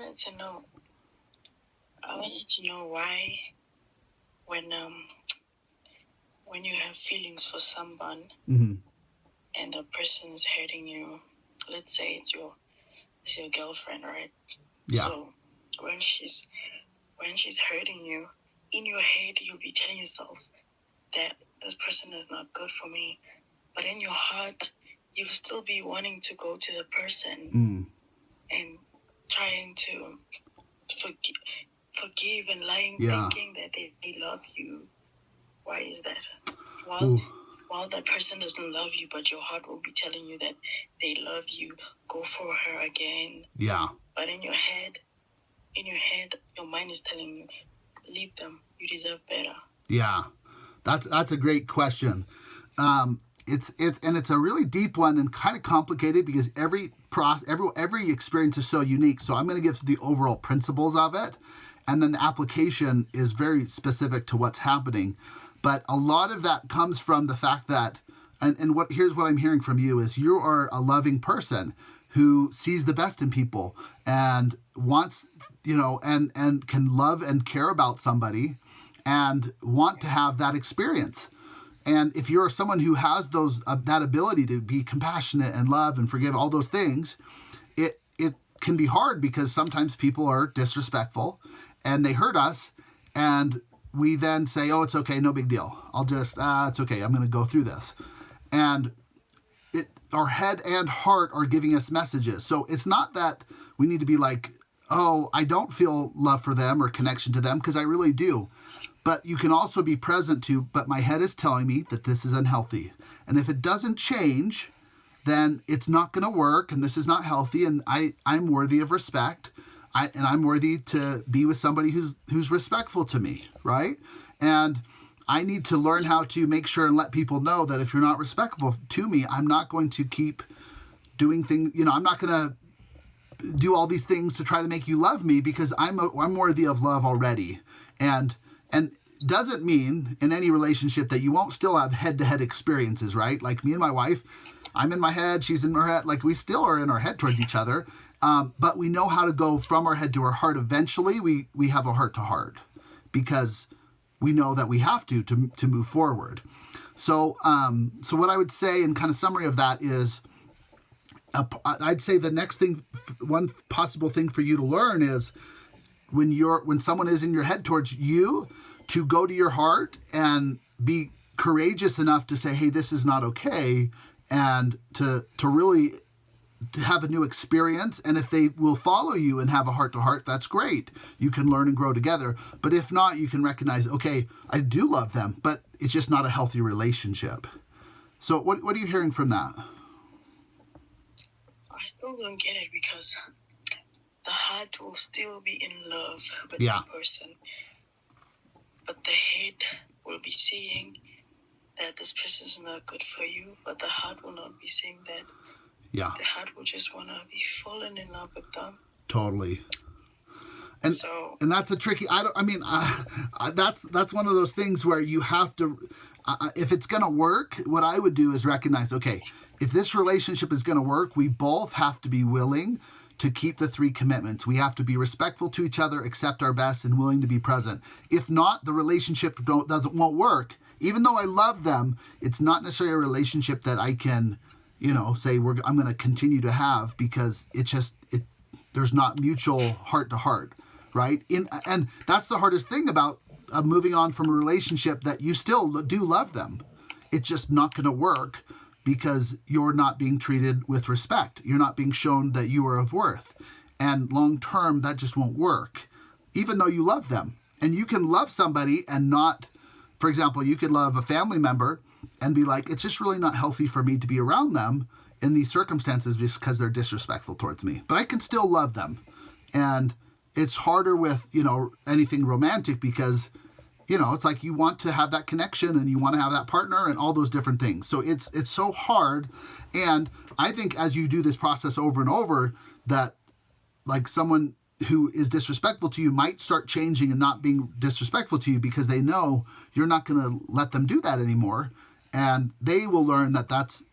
wanted to know. I wanted to know why, when you have feelings for someone Mm-hmm. and the person is hurting you, let's say it's your girlfriend, right? Yeah. So when she's hurting you, in your head you'll be telling yourself that this person is not good for me, but in your heart you'll still be wanting to go to the person and trying to forgive and lying, Yeah. thinking that they love you. Why is that? Ooh. While that person doesn't love you, but your heart will be telling you that they love you, go for her again. Yeah. But in your head, your mind is telling you, leave them. You deserve better. Yeah. That's a great question. It's a really deep one and kind of complicated because every experience is so unique. So I'm going to give the overall principles of it, and then the application is very specific to what's happening. But a lot of that comes from the fact that, and here's what I'm hearing from you is you are a loving person who sees the best in people and wants, and can love and care about somebody and want to have that experience. And if you're someone who has that ability to be compassionate and love and forgive all those things, it can be hard because sometimes people are disrespectful and they hurt us, and we then say, "Oh, it's okay, no big deal. It's okay. I'm going to go through this," and our head and heart are giving us messages. So it's not that we need to be like, "Oh, I don't feel love for them or connection to them," because I really do. But you can also be present to, but my head is telling me that this is unhealthy. And if it doesn't change, then it's not going to work, and this is not healthy, and I'm worthy of respect. I'm worthy to be with somebody who's respectful to me, right? And I need to learn how to make sure and let people know that if you're not respectful to me, I'm not going to keep doing things, I'm not going to do all these things to try to make you love me because I'm worthy of love already. And doesn't mean in any relationship that you won't still have head-to-head experiences, right? Like me and my wife, I'm in my head, she's in her head. Like we still are in our head towards each other, but we know how to go from our head to our heart. Eventually, we have a heart-to-heart because we know that we have to move forward. So what I would say in kind of summary of that is, I'd say the next thing, one possible thing for you to learn is when someone is in your head towards you, to go to your heart and be courageous enough to say, hey, this is not okay, and to really have a new experience. And if they will follow you and have a heart-to-heart, that's great. You can learn and grow together. But if not, you can recognize, okay, I do love them, but it's just not a healthy relationship. So what are you hearing from that? I still don't get it because the heart will still be in love with Yeah. the person, but the head will be saying that this person is not good for you, but the heart will not be saying that. Yeah. The heart will just want to be falling in love with them. Totally. And that's a tricky. That's one of those things where you have to, if it's going to work, what I would do is recognize, okay, if this relationship is going to work, we both have to be willing to keep the 3 commitments. We have to be respectful to each other, accept our best, and willing to be present. If not, the relationship won't work. Even though I love them, it's not necessarily a relationship that I can, say I'm going to continue to have because there's not mutual heart to heart, right? And that's the hardest thing about moving on from a relationship, that you still do love them. It's just not going to work because you're not being treated with respect. You're not being shown that you are of worth. And long term, that just won't work, even though you love them. And you can love somebody and not, for example, you could love a family member and be like, it's just really not healthy for me to be around them in these circumstances because they're disrespectful towards me. But I can still love them. And it's harder with, anything romantic because it's like you want to have that connection and you want to have that partner and all those different things. So it's so hard. And I think as you do this process over and over, that like someone who is disrespectful to you might start changing and not being disrespectful to you because they know you're not going to let them do that anymore. And they will learn that that's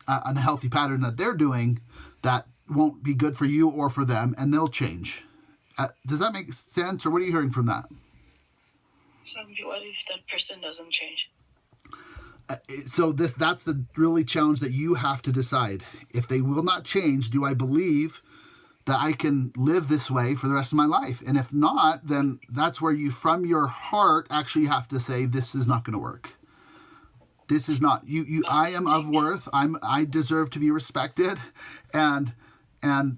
an unhealthy pattern that they're doing that won't be good for you or for them, and they'll change. Does that make sense, or what are you hearing from that? So what if that person doesn't change? So that's the really challenge that you have to decide. If they will not change, do I believe that I can live this way for the rest of my life? And if not, then that's where you, from your heart, actually have to say, this is not going to work. This is not you. I am of worth. I deserve to be respected, and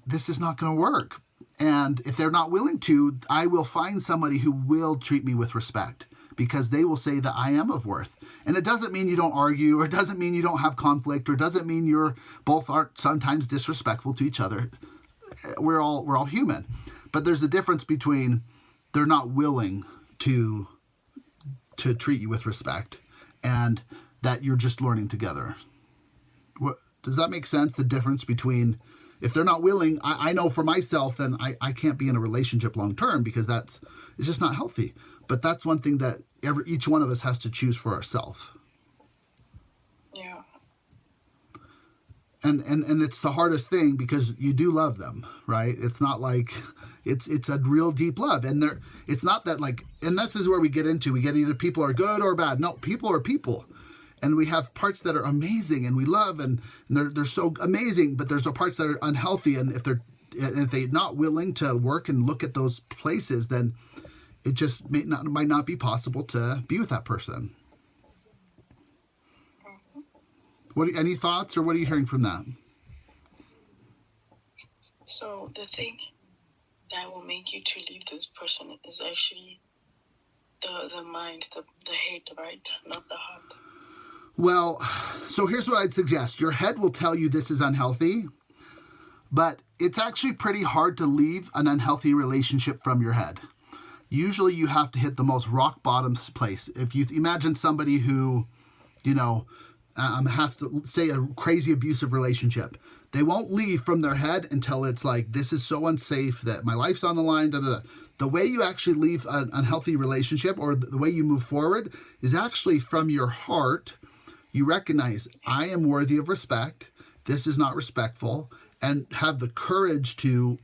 this is not going to work. And if they're not willing to, I will find somebody who will treat me with respect, because they will say that I am of worth. And it doesn't mean you don't argue, or it doesn't mean you don't have conflict, or it doesn't mean you're both aren't sometimes disrespectful to each other. We're all human. But there's a difference between they're not willing to treat you with respect, and that you're just learning together. Does that make sense? The difference between, if they're not willing, I know for myself, then I can't be in a relationship long term, because it's just not healthy. But that's one thing that each one of us has to choose for ourselves. Yeah. And it's the hardest thing, because you do love them, right? It's not like it's a real deep love, and it's not that like, and this is where we get either people are good or bad. No, people are people. And we have parts that are amazing and we love, and they're so amazing, but there's parts that are unhealthy. And if they're not willing to work and look at those places, then it just might not be possible to be with that person. Any thoughts, or what are you hearing from that? So the thing that will make you to leave this person is actually the mind, the hate, right? Not the heart. Well, so here's what I'd suggest. Your head will tell you this is unhealthy, but it's actually pretty hard to leave an unhealthy relationship from your head. Usually you have to hit the most rock bottom place. If you imagine somebody who, has to, say, a crazy abusive relationship, they won't leave from their head until it's like, this is so unsafe that my life's on the line, da, da, da. The way you actually leave an unhealthy relationship, or the way you move forward, is actually from your heart. You recognize, I am worthy of respect. This is not respectful, and have the courage to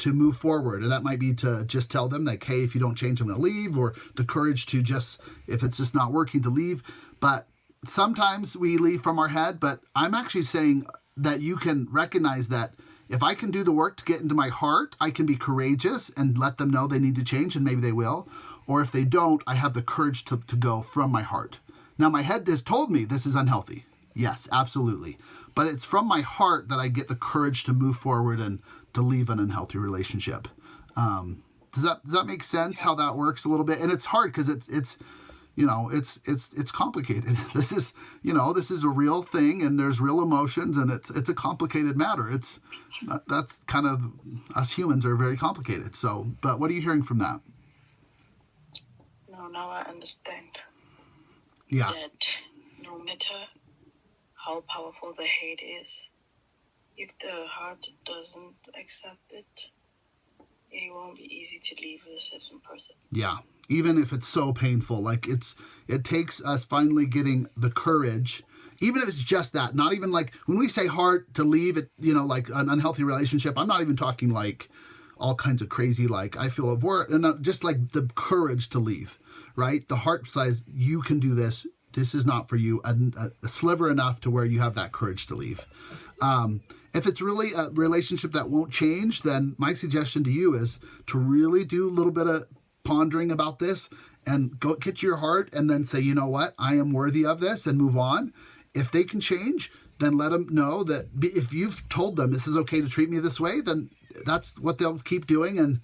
move forward. And that might be to just tell them like, hey, if you don't change, I'm going to leave, or the courage to just, if it's just not working, to leave. But sometimes we leave from our head, but I'm actually saying that you can recognize that if I can do the work to get into my heart, I can be courageous and let them know they need to change, and maybe they will. Or if they don't, I have the courage to go from my heart. Now, my head has told me this is unhealthy. Yes, absolutely. But it's from my heart that I get the courage to move forward and to leave an unhealthy relationship. Does that make sense, how that works a little bit? And it's hard because it's complicated. This is a real thing, and there's real emotions, and it's a complicated matter. That's kind of, us humans are very complicated. So, but what are you hearing from that? No, now I understand. Yeah. That no matter how powerful the hate is, if the heart doesn't accept it, it won't be easy to leave the certain person. Yeah. Even if it's so painful, like it takes us finally getting the courage, even if it's just that, not even like when we say hard to leave it, like an unhealthy relationship, I'm not even talking like all kinds of crazy, like I feel of work, and just like the courage to leave, right? The heart says, you can do this. This is not for you. A sliver enough to where you have that courage to leave. If it's really a relationship that won't change, then my suggestion to you is to really do a little bit of pondering about this, and go get to your heart, and then say, you know what, I am worthy of this, and move on. If they can change, then let them know that if you've told them this is okay to treat me this way, then that's what they'll keep doing. And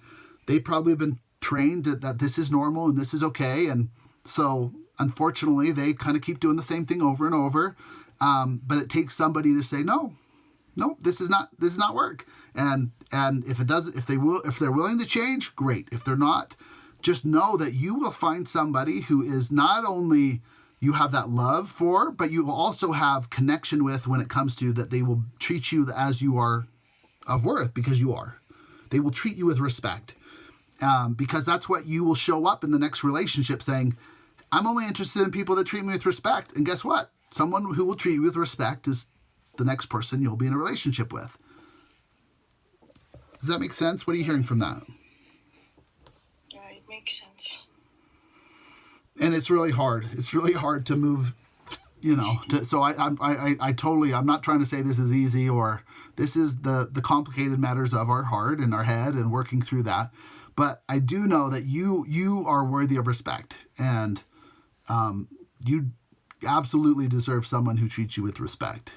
they probably have been trained that this is normal and this is okay. And so unfortunately, they kind of keep doing the same thing over and over. But it takes somebody to say, no, this is not work. And if they're willing to change, great. If they're not, just know that you will find somebody who is not only you have that love for, but you will also have connection with when it comes to that. They will treat you as you are of worth, because you are. They will treat you with respect, because that's what you will show up in the next relationship, saying, I'm only interested in people that treat me with respect. And guess what? Someone who will treat you with respect is the next person you'll be in a relationship with. Does that make sense? What are you hearing from that? makes sense. And it's really hard. It's really hard to move, so I totally, I'm not trying to say this is easy, or this is the complicated matters of our heart and our head and working through that. But I do know that you are worthy of respect, and you absolutely deserve someone who treats you with respect.